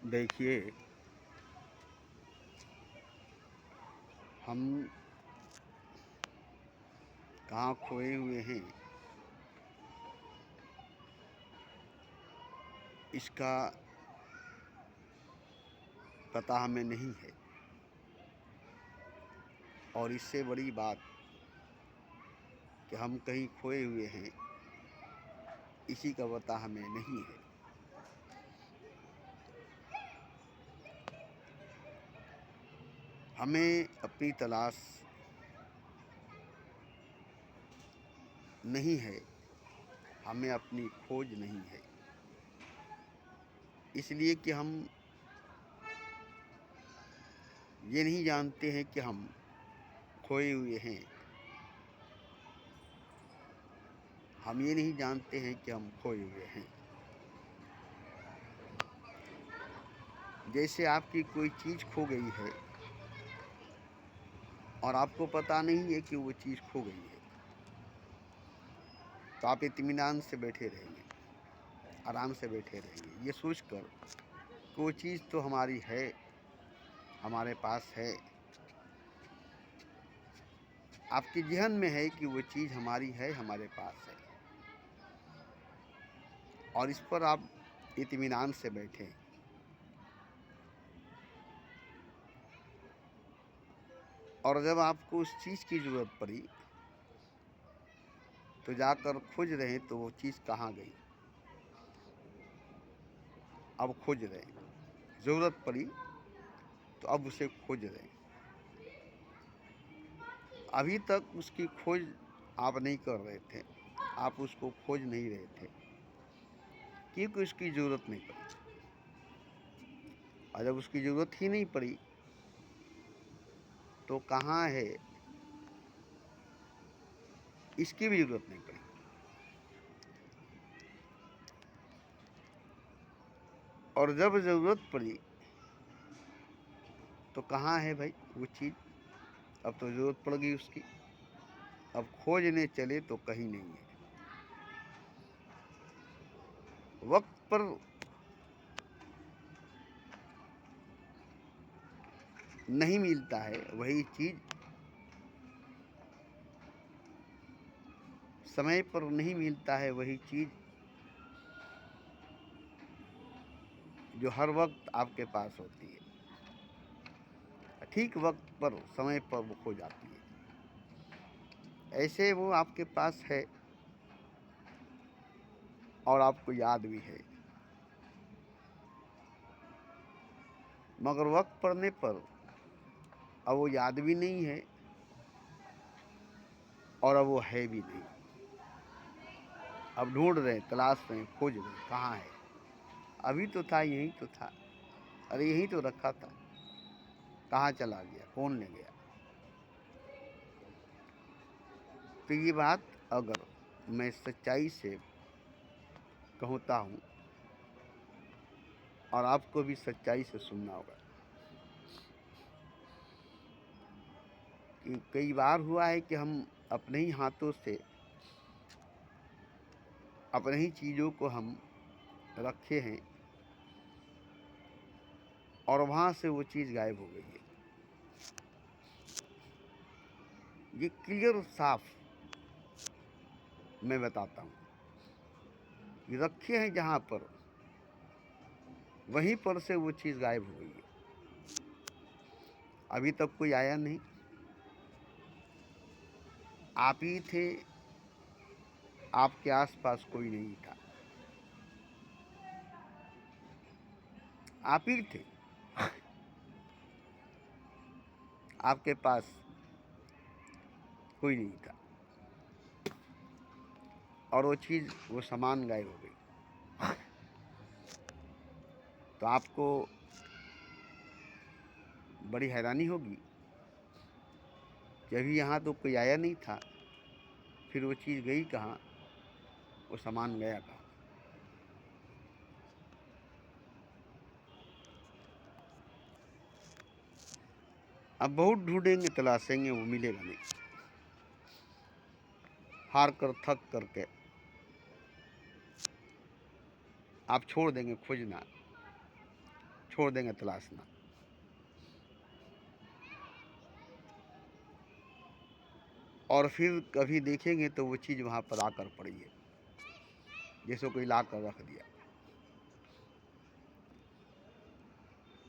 देखिए, हम कहाँ खोए हुए हैं इसका पता हमें नहीं है, और इससे बड़ी बात कि हम कहीं खोए हुए हैं इसी का पता हमें नहीं है। हमें अपनी तलाश नहीं है, हमें अपनी खोज नहीं है, इसलिए कि हम ये नहीं जानते हैं कि हम खोए हुए हैं। हम ये नहीं जानते हैं कि हम खोए हुए हैं। जैसे आपकी कोई चीज़ खो गई है और आपको पता नहीं है कि वो चीज़ खो गई है, तो आप इत्मीनान से बैठे रहेंगे, आराम से बैठे रहेंगे, ये सोचकर कि वो चीज़ तो हमारी है, हमारे पास है। आपके ज़हन में है कि वो चीज़ हमारी है, हमारे पास है, और इस पर आप इत्मीनान से बैठे। और जब आपको उस चीज़ की ज़रूरत पड़ी तो जाकर खोज रहे तो वो चीज़ कहाँ गई। अब खोज रहे, ज़रूरत पड़ी तो अब उसे खोज रहे। अभी तक उसकी खोज आप नहीं कर रहे थे, आप उसको खोज नहीं रहे थे क्योंकि उसकी ज़रूरत नहीं पड़ी। और जब उसकी ज़रूरत ही नहीं पड़ी तो कहाँ है इसकी भी ज़रूरत नहीं पड़ी। और जब ज़रूरत पड़ी तो कहाँ है भाई वो चीज़। अब तो ज़रूरत पड़ गई उसकी, अब खोजने चले तो कहीं नहीं है। वक्त पर नहीं मिलता है वही चीज़, समय पर नहीं मिलता है वही चीज़ जो हर वक्त आपके पास होती है। ठीक वक्त पर, समय पर वो खो जाती है। ऐसे वो आपके पास है और आपको याद भी है, मगर वक्त पड़ने पर अब वो याद भी नहीं है और अब वो है भी नहीं। अब ढूंढ रहे, तलाश रहे, खोज रहे, कहाँ है। अभी तो था, यहीं तो था, अरे यहीं तो रखा था, कहाँ चला गया, कौन ले गया। तो ये बात अगर मैं सच्चाई से कहता हूँ और आपको भी सच्चाई से सुनना होगा कि कई बार हुआ है कि हम अपने ही हाथों से अपने ही चीज़ों को हम रखे हैं और वहाँ से वो चीज़ गायब हो गई है। ये क्लियर साफ मैं बताता हूँ, ये रखे हैं जहाँ पर, वहीं पर से वो चीज़ गायब हो गई है। अभी तक कोई आया नहीं, आप ही थे, आपके आसपास कोई नहीं था, आप ही थे, आपके पास कोई नहीं था, और वो चीज़, वो सामान गायब हो गई। तो आपको बड़ी हैरानी होगी कि अभी यहाँ तो कोई आया नहीं था, फिर वो चीज़ गई कहाँ, वो सामान गया कहाँ। अब बहुत ढूंढेंगे, तलाशेंगे, वो मिलेगा नहीं। हार कर, थक करके आप छोड़ देंगे खोजना, छोड़ देंगे तलाशना। और फिर कभी देखेंगे तो वो चीज़ वहाँ पर आकर पड़ी है, जैसे कोई ला कर रख दिया।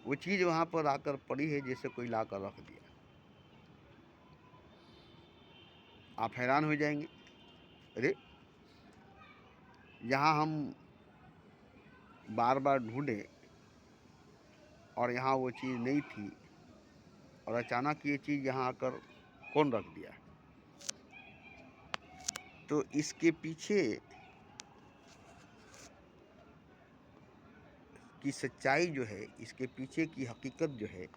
वो चीज़ वहाँ पर आकर पड़ी है जैसे कोई ला कर रख दिया। आप हैरान हो जाएंगे, अरे यहाँ हम बार बार ढूंढे और यहाँ वो चीज़ नहीं थी, और अचानक ये चीज़ यहाँ आकर कौन रख दिया। तो इसके पीछे की सच्चाई जो है, इसके पीछे की हकीकत जो है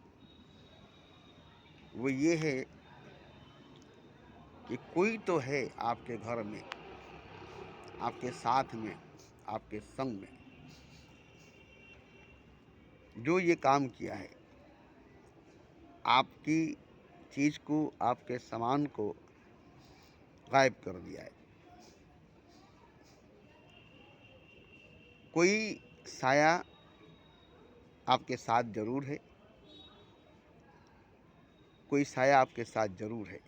वो ये है कि कोई तो है आपके घर में, आपके साथ में, आपके संग में, जो ये काम किया है, आपकी चीज़ को, आपके सामान को गायब कर दिया है। कोई साया आपके साथ जरूर है, कोई साया आपके साथ जरूर है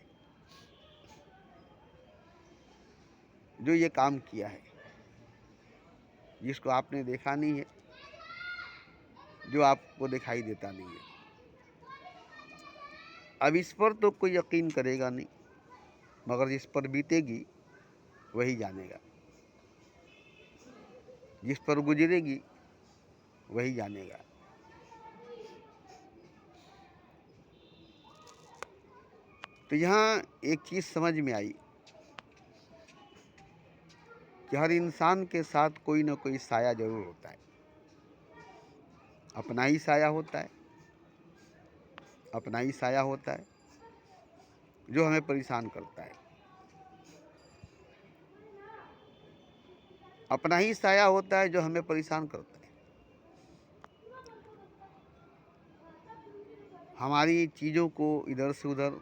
जो ये काम किया है, जिसको आपने देखा नहीं है, जो आपको दिखाई देता नहीं है। अब इस पर तो कोई यकीन करेगा नहीं, मगर जिस पर बीतेगी वही जानेगा, जिस पर गुजरेगी वही जानेगा। तो यहाँ एक चीज़ समझ में आई कि हर इंसान के साथ कोई ना कोई साया जरूर होता है। अपना ही साया होता है, अपना ही साया होता है जो हमें परेशान करता है। अपना ही साया होता है जो हमें परेशान करता है। हमारी चीज़ों को इधर से उधर,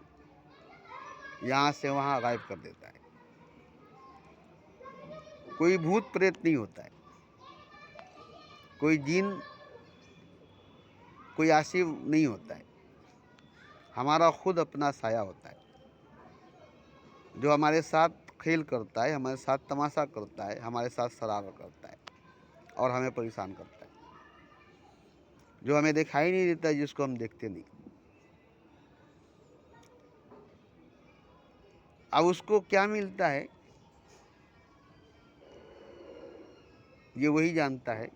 यहाँ से वहाँ गायब कर देता है। कोई भूत प्रेत नहीं होता है, कोई जिन, कोई आशिव नहीं होता है। हमारा खुद अपना साया होता है जो हमारे साथ खेल करता है, हमारे साथ तमाशा करता है, हमारे साथ शरारत करता है और हमें परेशान करता है, जो हमें दिखाई नहीं देता, जिसको हम देखते नहीं। अब उसको क्या मिलता है ये वही जानता है,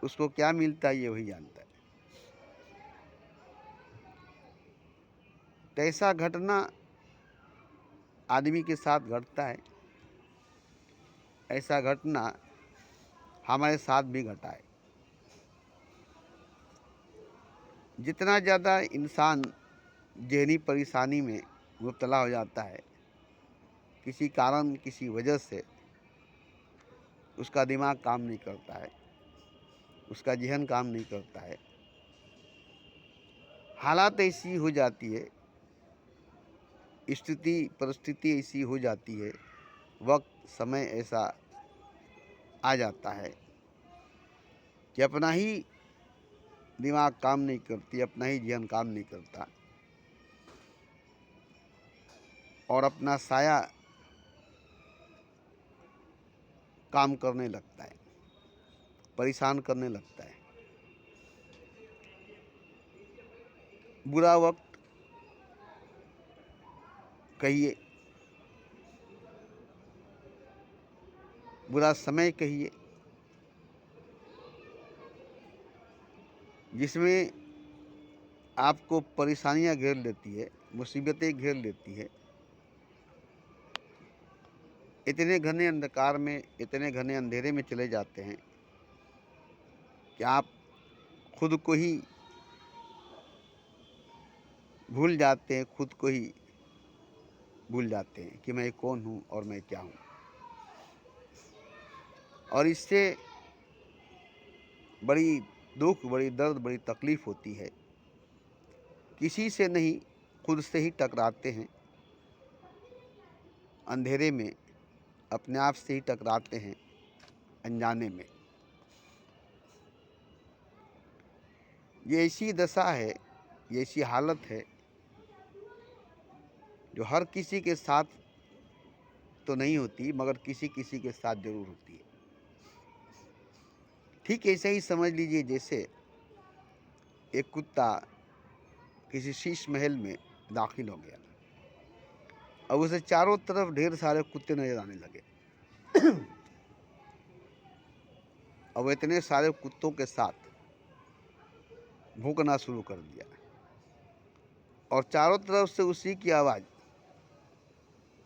उसको क्या मिलता है ये वही जानता है। तो ऐसा घटना आदमी के साथ घटता है, ऐसा घटना हमारे साथ भी घटा है। जितना ज़्यादा इंसान ज़हनी परेशानी में मुब्तला हो जाता है, किसी कारण, किसी वजह से उसका दिमाग काम नहीं करता है, उसका जहन काम नहीं करता है, हालात ऐसी हो जाती है, स्थिति परिस्थिति ऐसी हो जाती है, वक्त समय ऐसा आ जाता है कि अपना ही दिमाग काम नहीं करती, अपना ही जहन काम नहीं करता और अपना साया काम करने लगता है, परेशान करने लगता है। बुरा वक्त कहिए, बुरा समय कहिए, जिसमें आपको परेशानियां घेर लेती है, मुसीबतें घेर लेती है। इतने घने अंधकार में, इतने घने अंधेरे में चले जाते हैं कि आप खुद को ही भूल जाते हैं, खुद को ही भूल जाते हैं कि मैं कौन हूँ और मैं क्या हूँ। और इससे बड़ी दुख, बड़ी दर्द, बड़ी तकलीफ़ होती है। किसी से नहीं, खुद से ही टकराते हैं, अंधेरे में अपने आप से ही टकराते हैं, अनजाने में। ये ऐसी दशा है, ये ऐसी हालत है जो हर किसी के साथ तो नहीं होती, मगर किसी किसी के साथ जरूर होती है। ठीक ऐसे ही समझ लीजिए जैसे एक कुत्ता किसी शीश महल में दाखिल हो गया, अब उसे चारों तरफ ढेर सारे कुत्ते नजर आने लगे। अब इतने सारे कुत्तों के साथ भौंकना शुरू कर दिया और चारों तरफ से उसी की आवाज़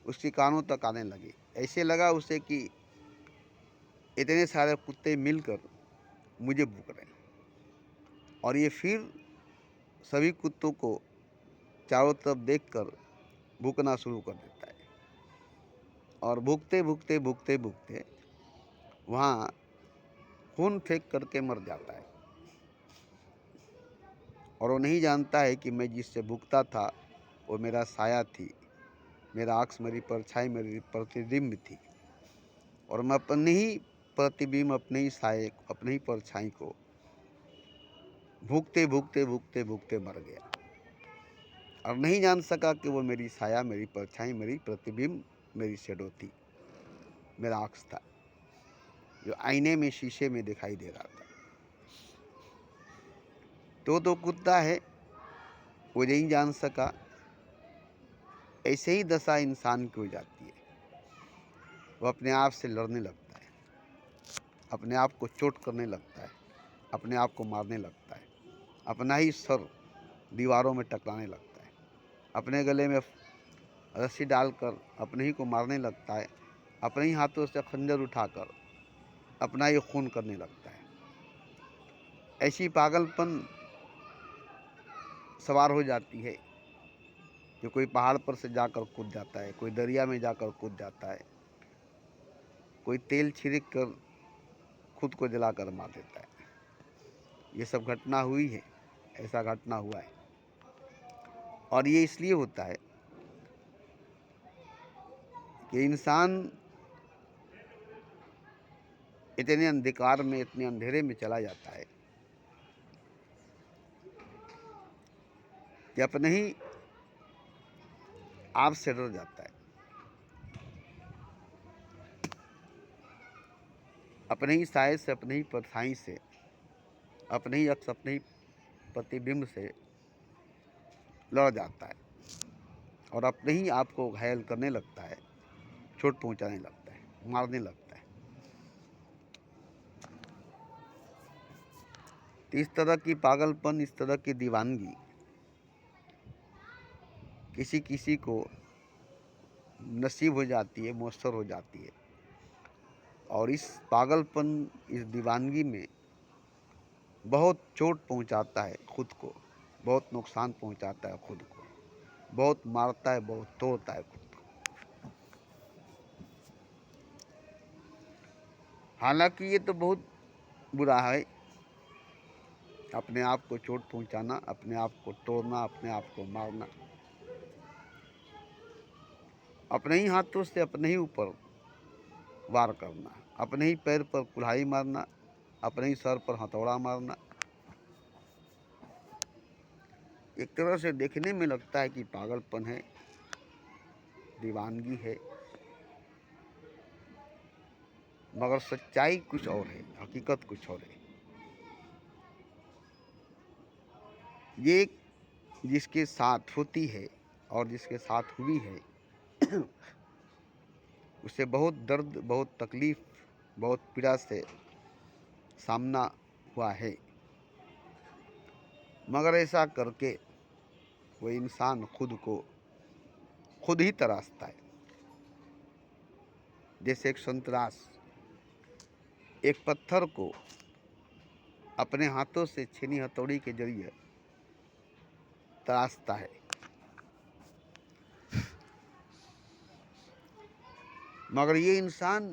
उसके कानों तक आने लगी। ऐसे लगा उसे कि इतने सारे कुत्ते मिलकर मुझे भूख रहे हैं, और ये फिर सभी कुत्तों को चारों तरफ देखकर भूकना शुरू कर देता है और भूखते भूखते भूखते भूखते वहाँ खून फेंक करके मर जाता है। और वो नहीं जानता है कि मैं जिससे भूखता था वो मेरा साया थी, मेरा अक्स, मेरी परछाई, मेरी प्रतिबिंब थी, और मैं अपने ही प्रतिबिंब, अपने ही साये, अपने ही परछाई को भूखते भूखते भूखते भूखते मर गया और नहीं जान सका कि वो मेरी साया, मेरी परछाई, मेरी प्रतिबिंब, मेरी शैडो थी, मेरा अक्स था जो आईने में, शीशे में दिखाई दे रहा था। तो कुत्ता है, वो नहीं जान सका। ऐसे ही दशा इंसान की हो जाती है, वो अपने आप से लड़ने लगता है, अपने आप को चोट करने लगता है, अपने आप को मारने लगता है, अपना ही सर दीवारों में टकराने लगता है, अपने गले में रस्सी डालकर अपने ही को मारने लगता है, अपने ही हाथों से खंजर उठाकर अपना ही खून करने लगता है। ऐसी पागलपन सवार हो जाती है जो कोई पहाड़ पर से जाकर कूद जाता है, कोई दरिया में जाकर कूद जाता है, कोई तेल छिड़क कर खुद को जलाकर मार देता है। ये सब घटना हुई है, ऐसा घटना हुआ है, और ये इसलिए होता है कि इंसान इतने अंधकार में, इतने अंधेरे में चला जाता है कि अपने ही आप से डर जाता है, अपने ही साये से, अपने ही परछाई से, अपने ही अक्स, अपने ही प्रतिबिंब से लड़ जाता है और अपने ही आप को घायल करने लगता है, चोट पहुंचाने लगता है, मारने लगता है। तो इस तरह की पागलपन, इस तरह की दीवानगी किसी किसी को नसीब हो जाती है, मुयस्सर हो जाती है, और इस पागलपन, इस दीवानगी में बहुत चोट पहुंचाता है खुद को, बहुत नुकसान पहुंचाता है खुद को, बहुत मारता है, बहुत तोड़ता है खुद को। हालांकि ये तो बहुत बुरा है, अपने आप को चोट पहुंचाना, अपने आप को तोड़ना, अपने आप को मारना, अपने ही हाथों से अपने ही ऊपर वार करना, अपने ही पैर पर कुल्हाड़ी मारना, अपने ही सर पर हथौड़ा मारना। एक तरह से देखने में लगता है कि पागलपन है, दीवानगी है, मगर सच्चाई कुछ और है, हकीकत कुछ और है। ये जिसके साथ होती है और जिसके साथ हुई है उसे बहुत दर्द, बहुत तकलीफ, बहुत पीड़ा से सामना हुआ है, मगर ऐसा करके वो इंसान खुद को खुद ही तराशता है। जैसे एक संतरास एक पत्थर को अपने हाथों से छेनी हथौड़ी के जरिए तराशता है, मगर ये इंसान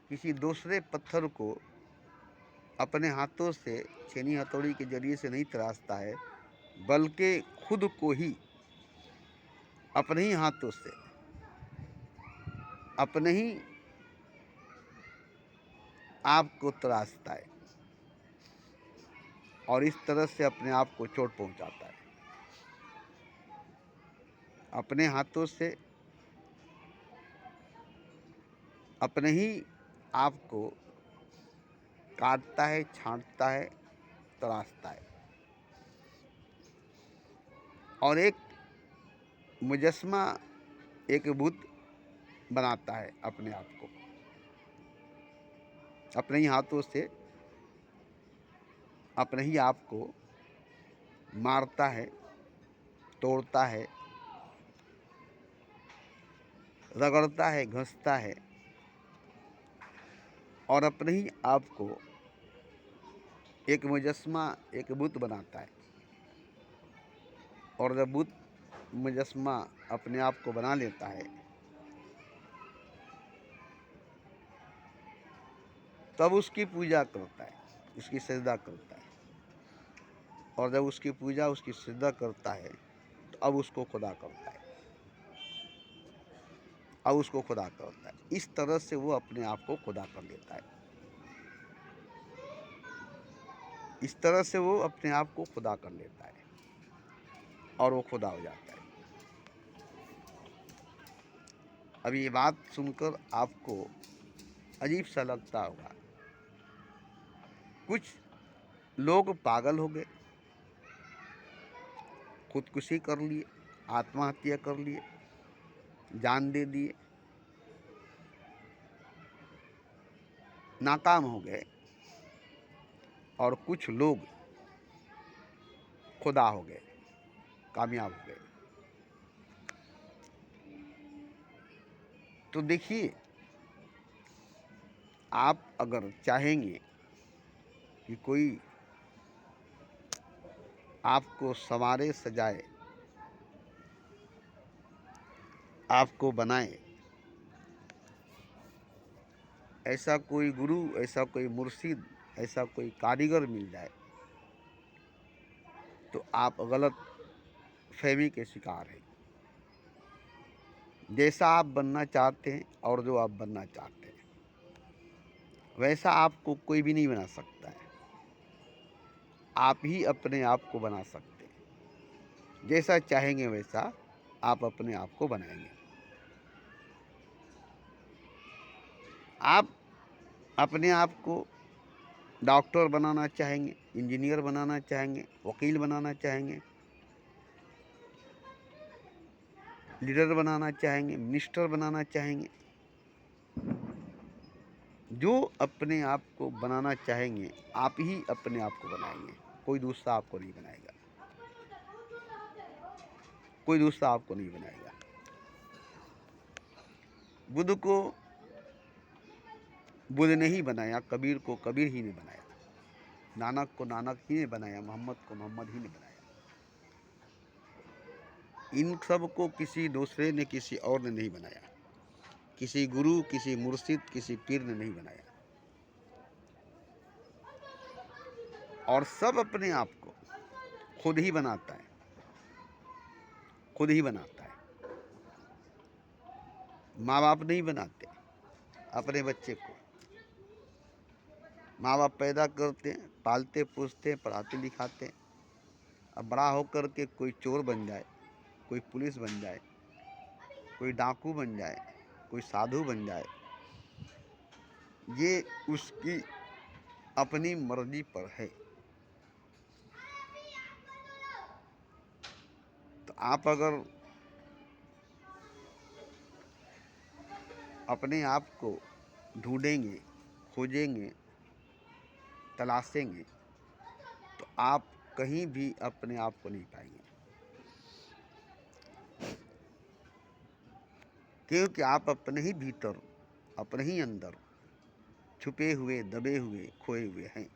किसी दूसरे पत्थर को अपने हाथों से छेनी हथौड़ी के जरिए से नहीं तराशता है, बल्कि खुद को ही अपने ही हाथों से, अपने ही आप को तराशता है और इस तरह से अपने आप को चोट पहुंचाता है। अपने हाथों से अपने ही आप को काटता है, छांटता है, तराशता है और एक मुजस्मा, एक बुत बनाता है अपने आप को। अपने ही हाथों से अपने ही आप को मारता है, तोड़ता है, रगड़ता है, घसता है और अपने ही आप को एक मुजस्मा, एक बुत बनाता है। और जब बुत मुजस्मा अपने आप को बना लेता है तब उसकी पूजा करता है, उसकी सजदा करता है। और जब उसकी पूजा, उसकी सजदा करता है तो अब उसको खुदा करता है, अब उसको खुदा करता है। इस तरह से वो अपने आप को खुदा कर लेता है। इस तरह से वो अपने आप को खुदा कर लेता है और वो खुदा हो जाता है। अब ये बात सुनकर आपको अजीब सा लगता होगा। कुछ लोग पागल हो गए, खुदकुशी कर लिए, आत्महत्या कर लिए, जान दे दिए, नाकाम हो गए और कुछ लोग खुदा हो गए, कामयाब हो गए। तो देखिए, आप अगर चाहेंगे कि कोई आपको संवारे, सजाए, आपको बनाए, ऐसा कोई गुरु, ऐसा कोई मुर्शिद, ऐसा कोई कारीगर मिल जाए तो आप गलत फहमी के शिकार हैं। जैसा आप बनना चाहते हैं और जो आप बनना चाहते हैं वैसा आपको कोई भी नहीं बना सकता है। आप ही अपने आप को बना सकते हैं। जैसा चाहेंगे वैसा आप अपने आप को बनाएंगे। आप अपने आप को डॉक्टर बनाना चाहेंगे, इंजीनियर बनाना चाहेंगे, वकील बनाना चाहेंगे, लीडर बनाना चाहेंगे, मिनिस्टर बनाना चाहेंगे, जो अपने आप को बनाना चाहेंगे आप ही अपने आप को बनाएंगे। कोई दूसरा आपको नहीं बनाएगा, कोई दूसरा आपको नहीं बनाएगा। बुद्ध को बुद्ध ने ही बनाया, कबीर को कबीर ही ने बनाया, नानक को नानक ही ने बनाया, मोहम्मद को मोहम्मद ही ने बनाया। इन सब को किसी दूसरे ने, किसी और ने नहीं बनाया। किसी गुरु, किसी मुर्शिद, किसी पीर ने नहीं बनाया। और सब अपने आप को खुद ही बनाता है, खुद ही बनाता है। माँ बाप नहीं बनाते अपने बच्चे को। माँ बाप पैदा करते हैं, पालते पोसते हैं, पढ़ाते लिखाते हैं। अब बड़ा होकर के कोई चोर बन जाए, कोई पुलिस बन जाए, कोई डाकू बन जाए, कोई साधु बन जाए, ये उसकी अपनी मर्जी पर है। तो आप अगर अपने आप को ढूंढेंगे, खोजेंगे, तलाशेंगे तो आप कहीं भी अपने आप को नहीं पाएंगे। क्योंकि आप अपने ही भीतर, अपने ही अंदर छुपे हुए, दबे हुए, खोए हुए हैं।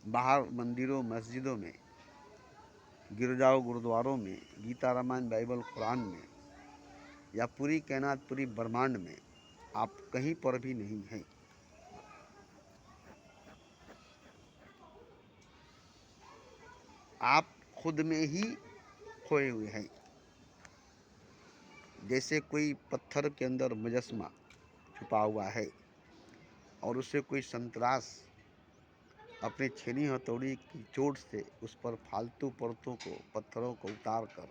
बाहर मंदिरों, मस्जिदों में, गिरजाओं, गुरुद्वारों में, गीता, रामायण, बाइबल, कुरान में या पूरी कायनात, पूरी ब्रह्मांड में आप कहीं पर भी नहीं हैं। आप खुद में ही खोए हुए हैं। जैसे कोई पत्थर के अंदर मुजस्मा छुपा हुआ है और उसे कोई संतरास अपनी छेनी हथौड़ी की चोट से उस पर फालतू परतों को, पत्थरों को उतार कर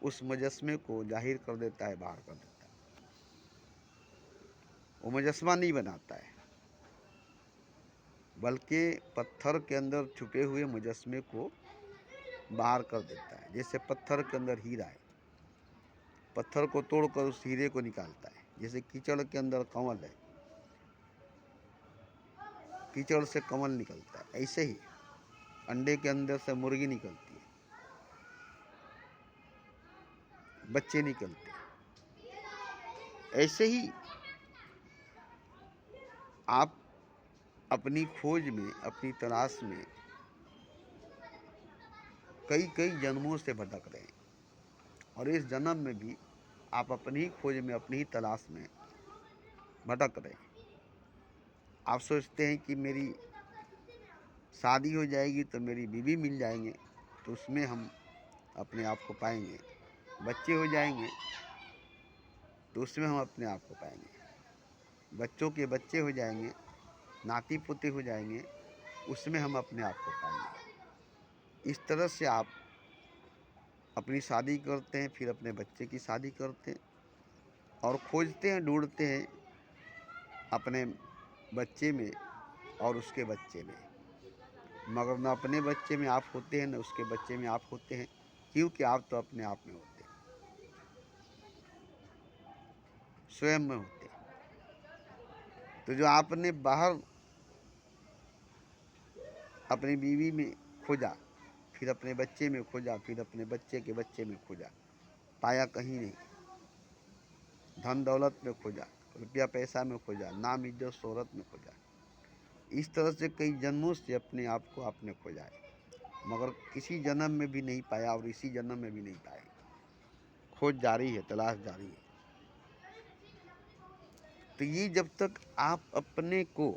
उस मुजस्मे को जाहिर कर देता है, बाहर कर देता है। वो मुजस्मा नहीं बनाता है, बल्कि पत्थर के अंदर छुपे हुए मुजस्मे को बाहर कर देता है। जैसे पत्थर के अंदर हीरा है, पत्थर को तोड़कर उस हीरे को निकालता है। जैसे कीचड़ के अंदर कमल है, कीचड़ से कमल निकलता है, ऐसे ही अंडे के अंदर से मुर्गी निकलती है, बच्चे निकलते हैं। ऐसे ही आप अपनी खोज में, अपनी तलाश में कई कई जन्मों से भटक रहे हैं, और इस जन्म में भी आप अपनी ही खोज में, अपनी ही तलाश में भटक रहे हैं। आप सोचते हैं कि मेरी शादी हो जाएगी तो मेरी बीवी मिल जाएंगे, तो उसमें हम अपने आप को पाएंगे। बच्चे हो जाएंगे तो उसमें हम अपने आप को पाएंगे। बच्चों के बच्चे हो जाएंगे, नाती पोते हो जाएंगे, उसमें हम अपने आप को पाएंगे। इस तरह से आप अपनी शादी करते हैं, फिर अपने बच्चे की शादी करते हैं, और खोजते हैं, ढूंढते हैं अपने बच्चे में और उसके बच्चे में, मगर न अपने बच्चे में आप होते हैं, न उसके बच्चे में आप होते हैं, क्योंकि आप तो अपने आप में होते हैं, स्वयं में होते हैं। तो जो आपने बाहर अपनी बीवी में खोजा, फिर अपने बच्चे में खोजा, फिर अपने बच्चे के बच्चे में खोजा, पाया कहीं नहीं। धन दौलत में खोजा, रुपया पैसा में खोजा, नाम इज्जत शोहरत में खोजा। इस तरह से कई जन्मों से अपने आप को आपने खोजा है, मगर किसी जन्म में भी नहीं पाया, और इसी जन्म में भी नहीं पाए। खोज जारी है, तलाश जारी है। तो ये जब तक आप अपने को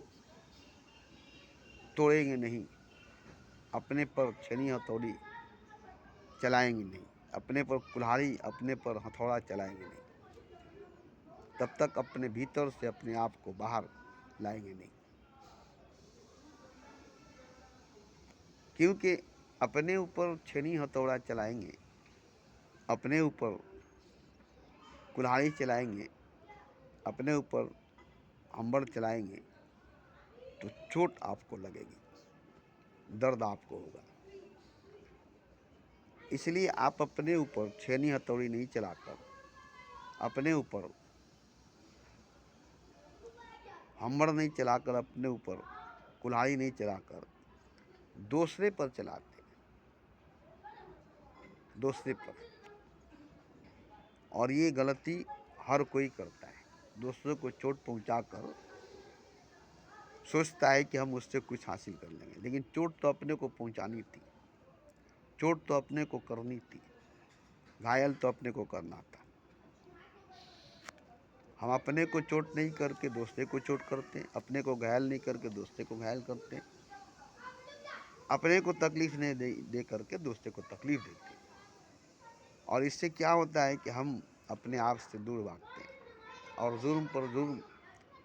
तोड़ेंगे नहीं, अपने पर छेनी हथौड़ी चलाएंगे नहीं, अपने पर कुल्हाड़ी, अपने पर हथौड़ा चलाएंगे नहीं, तब तक अपने भीतर से अपने आप को बाहर लाएंगे नहीं। क्योंकि अपने ऊपर छेनी हथौड़ा चलाएंगे, अपने ऊपर कुल्हाड़ी चलाएंगे, अपने ऊपर अंबर चलाएंगे, तो चोट आपको लगेगी, दर्द आपको होगा। इसलिए आप अपने ऊपर छेनी हथौड़ी नहीं चलाकर, अपने ऊपर हमड़ नहीं चलाकर, अपने ऊपर कुल्हाड़ी नहीं चलाकर दूसरे पर चलाते, दूसरे पर। और ये गलती हर कोई करता है, दूसरों को चोट पहुंचाकर सोचता है कि हम उससे कुछ हासिल कर लेंगे, लेकिन चोट तो अपने को पहुंचानी थी, चोट तो अपने को करनी थी, घायल तो अपने को करना था। हम अपने को चोट नहीं करके दूसरे को चोट करते हैं, अपने को घायल नहीं करके दूसरे को घायल करते हैं, अपने को तकलीफ नहीं दे करके दूसरे को तकलीफ देते हैं। और इससे क्या होता है कि हम अपने आप से दूर भागते हैं, और जुर्म पर जुर्म,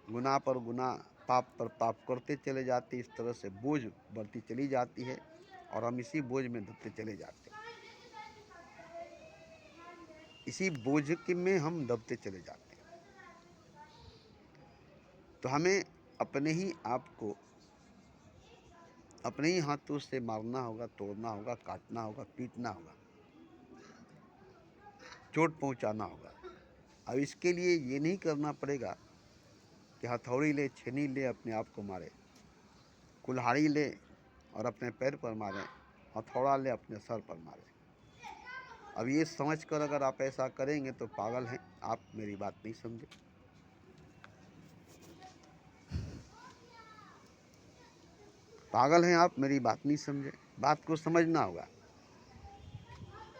गुनाह पर गुनाह, पाप पर पाप करते चले जाते। इस तरह से बोझ बढ़ती चली जाती है, और हम इसी बोझ में दबते चले जाते हैं, इसी बोझ के में हम दबते चले जाते हैं। तो हमें अपने ही आप को अपने ही हाथों से मारना होगा, तोड़ना होगा, काटना होगा, पीटना होगा, चोट पहुंचाना होगा। अब इसके लिए ये नहीं करना पड़ेगा कि हथौड़ी ले, छेनी ले, अपने आप को मारे, कुल्हाड़ी ले और अपने पैर पर मारे, हथौड़ा ले अपने सर पर मारे। अब ये समझकर अगर आप ऐसा करेंगे तो पागल हैं आप, मेरी बात नहीं समझे। पागल हैं आप, मेरी बात नहीं समझे। बात को समझना होगा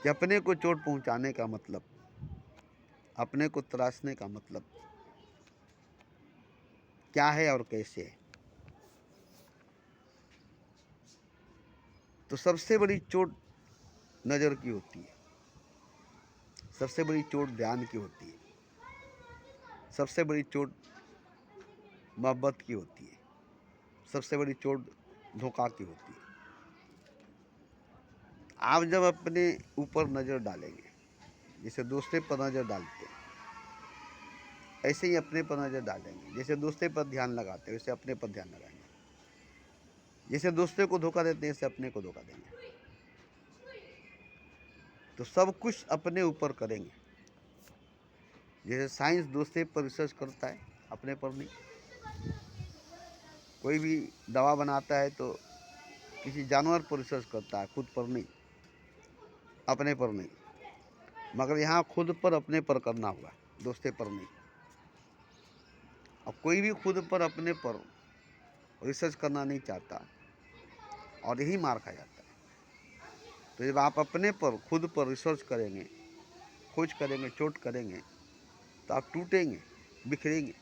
कि अपने को चोट पहुंचाने का मतलब, अपने को तराशने का मतलब क्या है और कैसे है। तो सबसे बड़ी चोट नज़र की होती है, सबसे बड़ी चोट ध्यान की होती है, सबसे बड़ी चोट मोहब्बत की होती है, सबसे बड़ी चोट धोखा की होती है। आप जब अपने ऊपर नज़र डालेंगे, जैसे दूसरे पर नज़र डालते हैं, ऐसे ही अपने पर नज़र डालेंगे। जैसे दूसरे पर ध्यान लगाते हैं, वैसे अपने पर ध्यान लगाएंगे। जैसे दूसरे को धोखा देते हैं, वैसे अपने को धोखा देंगे। तो सब कुछ अपने ऊपर करेंगे। जैसे साइंस दूसरे पर रिसर्च करता है, अपने पर नहीं। कोई भी दवा बनाता है तो किसी जानवर पर रिसर्च करता है, खुद पर नहीं, अपने पर नहीं। मगर यहाँ खुद पर अपने पर करना होगा, दूसरे पर नहीं। अब कोई भी खुद पर अपने पर रिसर्च करना नहीं चाहता और यही मार खा जाता है। तो जब आप अपने पर खुद पर रिसर्च करेंगे, खोज करेंगे, चोट करेंगे, तो आप टूटेंगे, बिखरेंगे,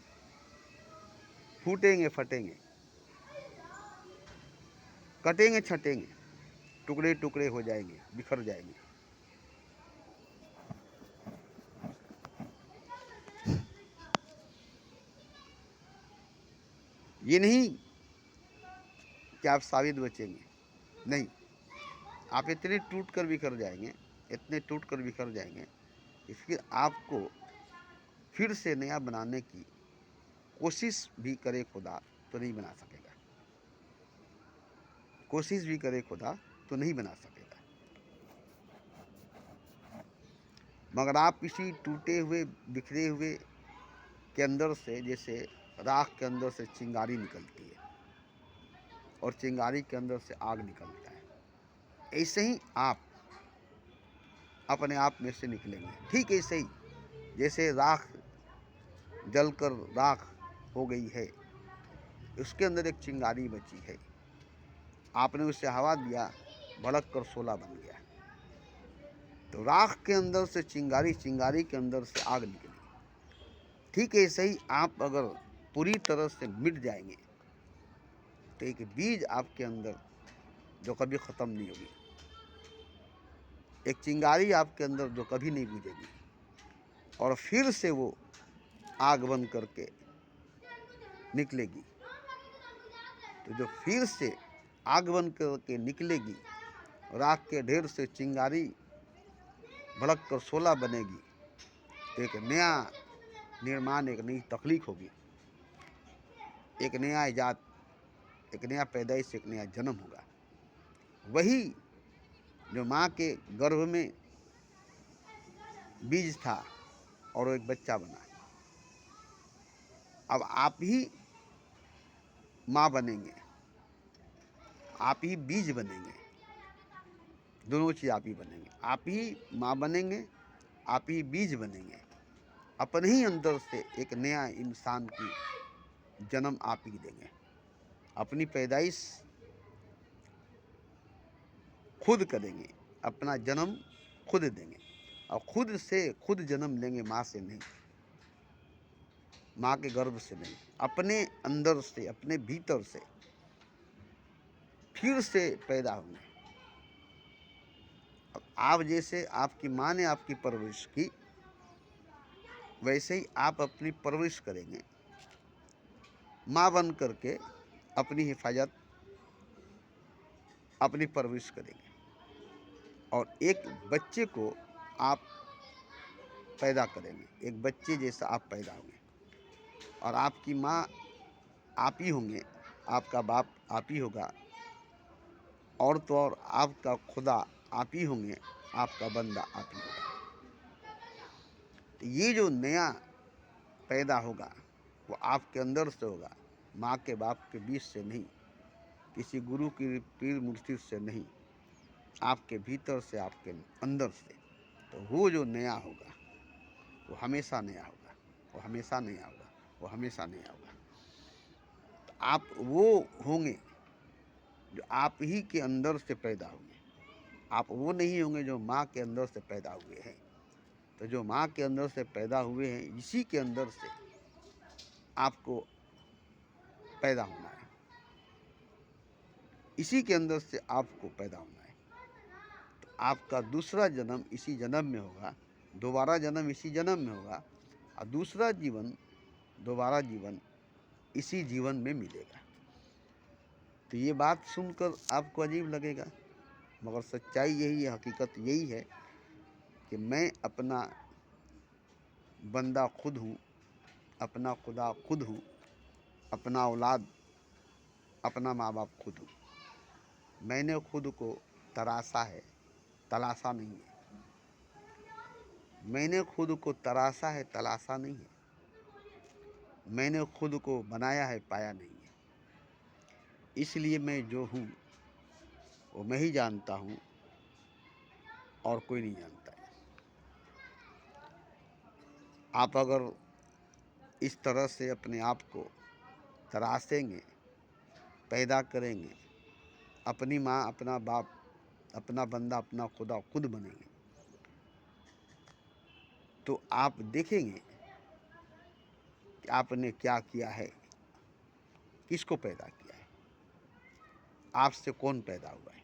फूटेंगे, फटेंगे, कटेंगे, छटेंगे, टुकड़े टुकड़े हो जाएंगे, बिखर जाएंगे। ये नहीं कि आप साबित बचेंगे, नहीं, आप इतने टूट कर बिखर जाएंगे, इतने टूट कर बिखर जाएंगे, इसलिए आपको फिर से नया बनाने की कोशिश भी करे खुदा तो नहीं बना सकेगा। कोशिश भी करे खुदा तो नहीं बना सकेगा। मगर आप इसी टूटे हुए, बिखरे हुए के अंदर से, जैसे राख के अंदर से चिंगारी निकलती है और चिंगारी के अंदर से आग निकलता है, ऐसे ही आप अपने आप में से निकलेंगे। ठीक ऐसे ही जैसे राख जलकर राख हो गई है, उसके अंदर एक चिंगारी बची है, आपने उसे हवा दिया, भड़क कर शोला बन गया। तो राख के अंदर से चिंगारी, चिंगारी के अंदर से आग निकली। ठीक ऐसे ही आप अगर पूरी तरह से मिट जाएंगे तो एक बीज आपके अंदर जो कभी ख़त्म नहीं होगी, एक चिंगारी आपके अंदर जो कभी नहीं बुझेगी, और फिर से वो आग बन करके निकलेगी। तो जो फिर से आग बन करके निकलेगी, राख के ढेर से चिंगारी भड़क कर शोला बनेगी, तो एक नया निर्माण, एक नई तख्लीक होगी, एक नया इजाद, एक नया पैदाइश, एक नया जन्म होगा। वही जो माँ के गर्भ में बीज था और वो एक बच्चा बना, अब आप ही माँ बनेंगे, आप ही बीज बनेंगे, दोनों चीज़ आप ही बनेंगे। आप ही माँ बनेंगे, आप ही बीज बनेंगे। अपने ही अंदर से एक नया इंसान की जन्म आप ही देंगे। अपनी पैदाइश खुद करेंगे, अपना जन्म खुद देंगे, और खुद से खुद जन्म लेंगे, माँ से नहीं, माँ के गर्भ से नहीं, अपने अंदर से, अपने भीतर से फिर से पैदा होंगे। अब आप जैसे आपकी माँ ने आपकी परवरिश की, वैसे ही आप अपनी परवरिश करेंगे, माँ बन करके अपनी हिफाजत, अपनी परवरिश करेंगे, और एक बच्चे को आप पैदा करेंगे, एक बच्चे जैसा आप पैदा होंगे, और आपकी माँ आप ही होंगे, आपका बाप आप ही होगा, और तो और आपका खुदा आप ही होंगे, आपका बंदा आप ही होगा। तो ये जो नया पैदा होगा वो आपके अंदर से होगा, माँ के बाप के बीच से नहीं, किसी गुरु की पीर मुर्शिद से नहीं, आपके भीतर से, आपके अंदर से। तो वो जो नया होगा वो हमेशा नया होगा, वो हमेशा नया होगा, वो हमेशा नया होगा। तो आप वो होंगे जो आप ही के अंदर से पैदा होंगे। आप वो नहीं होंगे जो माँ के अंदर से पैदा हुए हैं। तो जो माँ के अंदर से पैदा हुए हैं, इसी के अंदर से आपको पैदा होना है, इसी के अंदर से आपको पैदा होना है। तो आपका दूसरा जन्म इसी जन्म में होगा, दोबारा जन्म इसी जन्म में होगा, और दूसरा जीवन, दोबारा जीवन इसी जीवन में मिलेगा। तो ये बात सुनकर आपको अजीब लगेगा, मगर सच्चाई यही है, हकीकत यही है कि मैं अपना बंदा खुद हूँ, अपना खुदा खुद हूँ, अपना औलाद, अपना माँ बाप खुद हूँ। मैंने खुद को तराशा है, तलाशा नहीं है। मैंने खुद को तराशा है, तलाशा नहीं है। मैंने खुद को बनाया है, पाया नहीं है। इसलिए मैं जो हूँ वो मैं ही जानता हूँ और कोई नहीं जानता है। आप अगर इस तरह से अपने आप को तराशेंगे, पैदा करेंगे, अपनी माँ, अपना बाप, अपना बंदा, अपना खुदा खुद बनेंगे, तो आप देखेंगे कि आपने क्या किया है, किसको पैदा किया है, आपसे कौन पैदा हुआ है।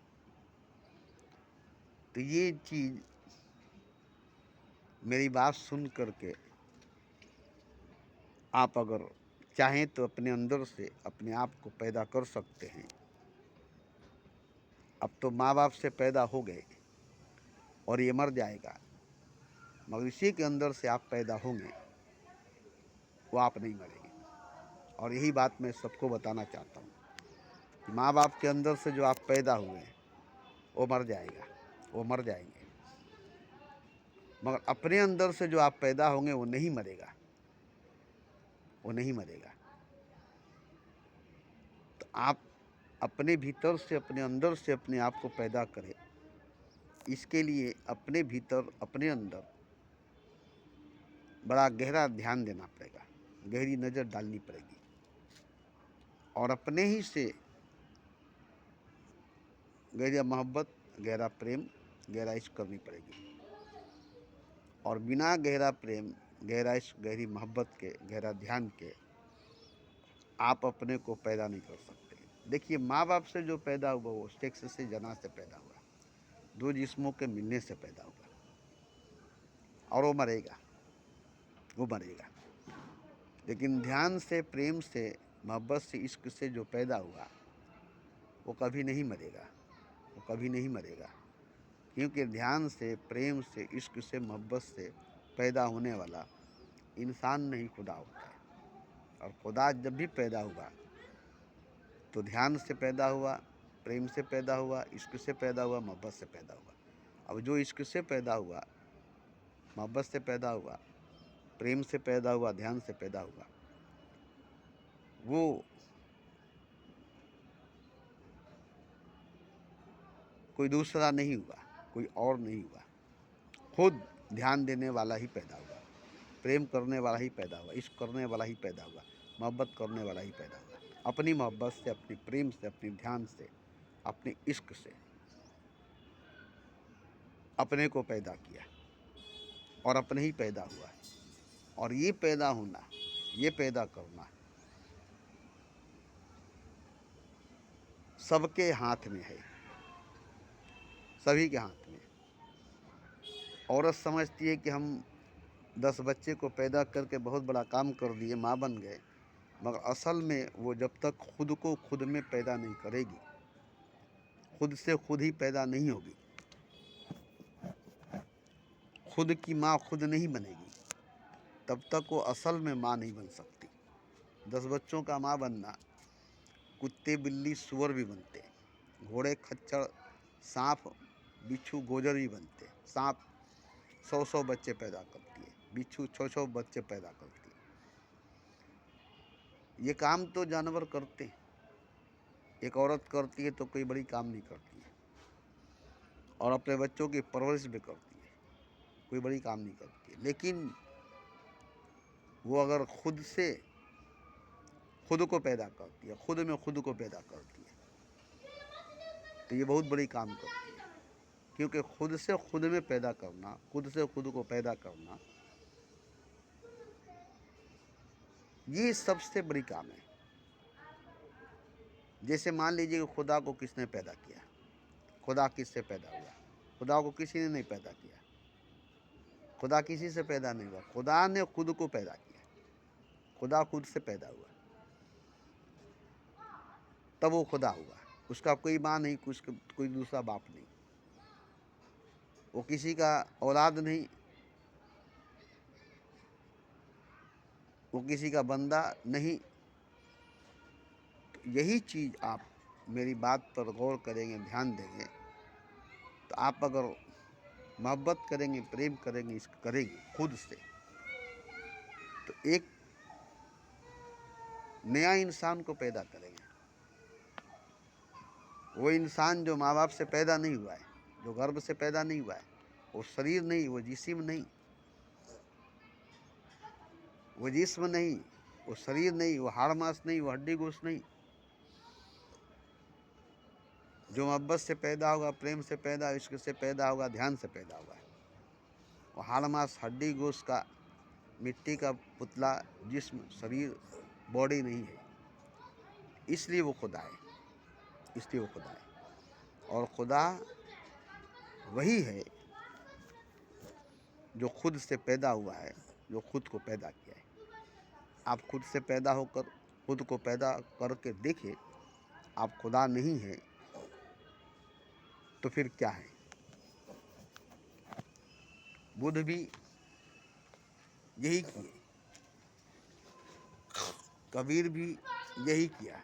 तो ये चीज़ मेरी बात सुन करके आप अगर चाहें तो अपने अंदर से अपने आप को पैदा कर सकते हैं। अब तो माँ बाप से पैदा हो गए और ये मर जाएगा, मगर इसी के अंदर से आप पैदा होंगे, वो आप नहीं मरेंगे। और यही बात मैं सबको बताना चाहता हूँ कि माँ बाप के अंदर से जो आप पैदा हुए हैं वो मर जाएगा, वो मर जाएंगे, मगर अपने अंदर से जो आप पैदा होंगे वो नहीं मरेगा, वो नहीं मरेगा। तो आप अपने भीतर से, अपने अंदर से अपने आप को पैदा करें। इसके लिए अपने भीतर, अपने अंदर बड़ा गहरा ध्यान देना पड़ेगा, गहरी नज़र डालनी पड़ेगी और अपने ही से गहरा मोहब्बत, गहरा प्रेम, गहरा इश्क करनी पड़ेगी। और बिना गहरा प्रेम, गहरा इश्क, गहरी मोहब्बत के, गहरा ध्यान के आप अपने को पैदा नहीं कर सकते। देखिए, माँ बाप से जो पैदा हुआ वो सेक्स से, जना से पैदा हुआ, दो जिस्मों के मिलने से पैदा हुआ, और वो मरेगा, वो मरेगा। लेकिन ध्यान से, प्रेम से, मोहब्बत से, इश्क से जो पैदा हुआ वो कभी नहीं मरेगा, वो कभी नहीं मरेगा। क्योंकि ध्यान से, प्रेम से, इश्क से, मोहब्बत से पैदा होने वाला इंसान नहीं, खुदा होता है। और खुदा जब भी पैदा हुआ तो ध्यान से पैदा हुआ, प्रेम से पैदा हुआ, इश्क से पैदा हुआ, मोहब्बत से पैदा हुआ। अब जो इश्क से पैदा हुआ, मोहब्बत से पैदा हुआ, प्रेम से पैदा हुआ, ध्यान से पैदा हुआ, वो कोई दूसरा नहीं हुआ, कोई और नहीं हुआ। खुद ध्यान देने वाला ही पैदा हुआ, प्रेम करने वाला ही पैदा हुआ, इश्क करने वाला ही पैदा हुआ, मोहब्बत करने वाला ही पैदा हुआ। अपनी मोहब्बत से, अपनी प्रेम से, अपने ध्यान से, अपने इश्क से अपने को पैदा किया और अपने ही पैदा हुआ। और ये पैदा होना, ये पैदा करना सबके हाथ में है, सभी के हाथ में। औरत समझती है कि हम 10 बच्चे को पैदा करके बहुत बड़ा काम कर दिए, माँ बन गए, मगर असल में वो जब तक खुद को खुद में पैदा नहीं करेगी, खुद से खुद ही पैदा नहीं होगी, खुद की माँ खुद नहीं बनेगी, तब तक वो असल में माँ नहीं बन सकती। 10 बच्चों का माँ बनना, कुत्ते, बिल्ली, सुअर भी बनते, घोड़े, खच्चर, सांप, बिच्छू, गोजर भी बनते। सांप 100-100 बच्चे पैदा करती है, बिच्छू 600 बच्चे पैदा करती है। ये काम तो जानवर करते हैं, एक औरत करती है तो कोई बड़ी काम नहीं करती है। और अपने बच्चों की परवरिश भी करती है, कोई बड़ी काम नहीं करती है। लेकिन वो अगर खुद से खुद को पैदा करती है, खुद में खुद को पैदा करती है, तो ये बहुत बड़ी काम करती है। क्योंकि खुद से खुद में पैदा करना, खुद से खुद को पैदा करना, ये सबसे बड़ी काम है। जैसे मान लीजिए कि खुदा को किसने पैदा किया, खुदा किससे पैदा हुआ? खुदा को किसी ने नहीं पैदा किया, खुदा किसी से पैदा नहीं हुआ, खुदा ने खुद को पैदा किया, खुदा खुद से पैदा हुआ, तब वो खुदा हुआ। उसका कोई माँ नहीं, कुछ कोई दूसरा बाप नहीं, वो किसी का औलाद नहीं, वो किसी का बंदा नहीं। तो यही चीज़ आप मेरी बात पर गौर करेंगे, ध्यान देंगे, तो आप अगर मोहब्बत करेंगे, प्रेम करेंगे, इसको करेंगे खुद से, तो एक नया इंसान को पैदा करेंगे। वो इंसान जो माँ बाप से पैदा नहीं हुआ है, जो गर्भ से पैदा नहीं हुआ है, वो शरीर नहीं, वो जिस्म नहीं, वो जिस्म नहीं, वो शरीर नहीं, वो हाड़ मांस नहीं, वो हड्डी गोश्त नहीं। जो मोहब्बत से पैदा होगा, प्रेम से पैदा, इश्क से पैदा होगा, ध्यान से पैदा होगा, वो हाड़ मांस हड्डी गोश्त का मिट्टी का पुतला जिस्म शरीर बॉडी नहीं है। इसलिए वो खुदा है, इसलिए वो खुदा है। और खुदा वही है जो खुद से पैदा हुआ है, जो खुद को पैदा किया है। आप खुद से पैदा होकर खुद को पैदा करके देखिए, आप खुदा नहीं है तो फिर क्या है? बुद्ध भी यही किए, कबीर भी यही किया,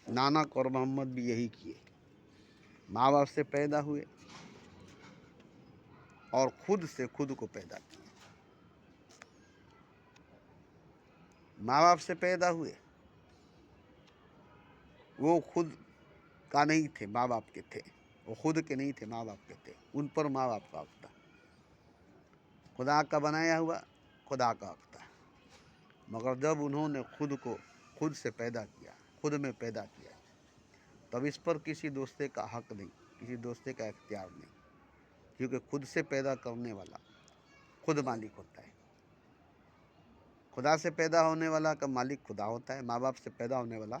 नानक और मोहम्मद भी यही किए। माँ बाप से पैदा हुए और खुद से खुद को पैदा किए। माँ बाप से पैदा हुए, वो खुद का नहीं थे, माँ बाप के थे। वो खुद के नहीं थे, माँ बाप के थे। उन पर माँ बाप का हक था। खुदा का बनाया हुआ खुदा का हक था। मगर जब उन्होंने खुद को खुद से पैदा किया, खुद में पैदा किया, तब इस पर किसी दूसरे का हक नहीं, किसी दूसरे का इख्तियार नहीं, क्योंकि खुद से पैदा करने वाला खुद मालिक होता है। खुदा से पैदा होने वाला का मालिक खुदा होता है, माँ बाप से पैदा होने वाला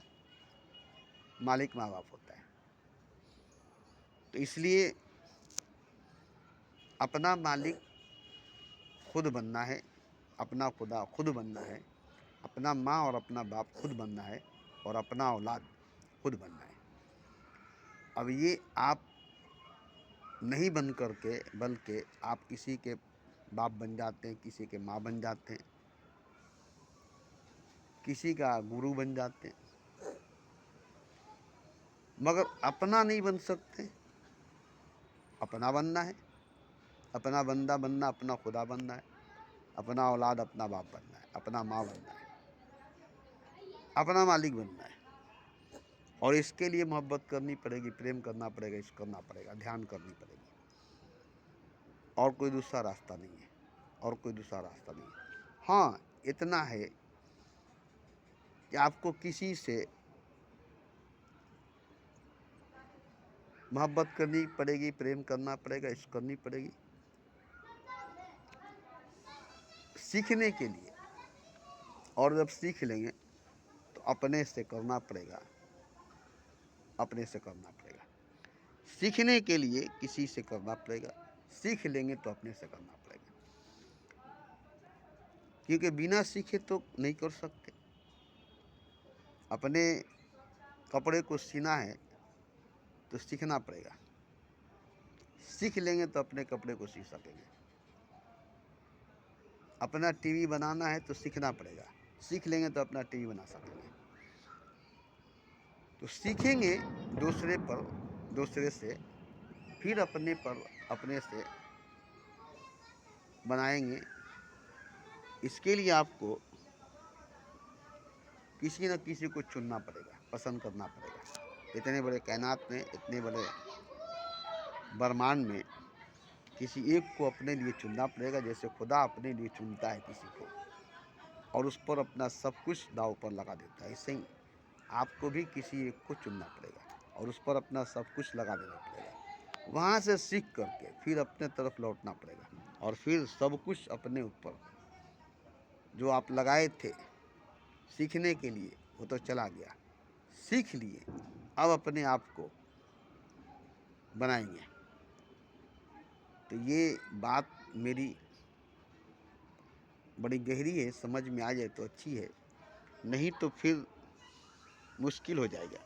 मालिक माँ बाप होता है। तो इसलिए अपना मालिक खुद बनना है, अपना खुदा खुद बनना है, अपना माँ और अपना बाप खुद बनना है, और अपना औलाद खुद बनना है। अब ये आप नहीं बन करके, बल्कि आप किसी के बाप बन जाते हैं, किसी के माँ बन जाते हैं, किसी का गुरु बन जाते हैं, मगर अपना नहीं बन सकते। अपना बनना है, अपना बंदा बनना, अपना खुदा बनना है, अपना औलाद अपना बाप बनना है, अपना माँ बनना है, अपना मालिक बनना है। और इसके लिए मोहब्बत करनी पड़ेगी, प्रेम करना पड़ेगा, इश्क करना पड़ेगा, ध्यान करनी पड़ेगी। और कोई दूसरा रास्ता नहीं है, और कोई दूसरा रास्ता नहीं है। हाँ, इतना है कि आपको किसी से मोहब्बत करनी पड़ेगी, प्रेम करना पड़ेगा, इश्क करनी पड़ेगी, सीखने के लिए। और जब सीख लेंगे तो अपने से करना पड़ेगा, अपने से करना पड़ेगा। सीखने के लिए किसी से करना पड़ेगा, सीख लेंगे तो अपने से करना पड़ेगा, क्योंकि बिना सीखे तो नहीं कर सकते। अपने कपड़े को सीना है तो सीखना पड़ेगा, सीख लेंगे तो अपने कपड़े को सी सकेंगे। अपना टीवी बनाना है तो सीखना पड़ेगा, सीख लेंगे तो अपना टीवी बना सकेंगे। तो सीखेंगे दूसरे पर, दूसरे से, फिर अपने पर, अपने से बनाएंगे। इसके लिए आपको किसी न किसी को चुनना पड़ेगा, पसंद करना पड़ेगा। इतने बड़े कायनात में, इतने बड़े ब्रह्मांड में किसी एक को अपने लिए चुनना पड़ेगा, जैसे खुदा अपने लिए चुनता है किसी को और उस पर अपना सब कुछ दांव पर लगा देता है। ऐसे ही आपको भी किसी एक को चुनना पड़ेगा और उस पर अपना सब कुछ लगा देना पड़ेगा। वहाँ से सीख करके फिर अपने तरफ लौटना पड़ेगा और फिर सब कुछ अपने ऊपर जो आप लगाए थे सीखने के लिए, वो तो चला गया, सीख लिए, अब अपने आप को बनाएंगे। तो ये बात मेरी बड़ी गहरी है, समझ में आ जाए तो अच्छी है, नहीं तो फिर मुश्किल हो जाएगा।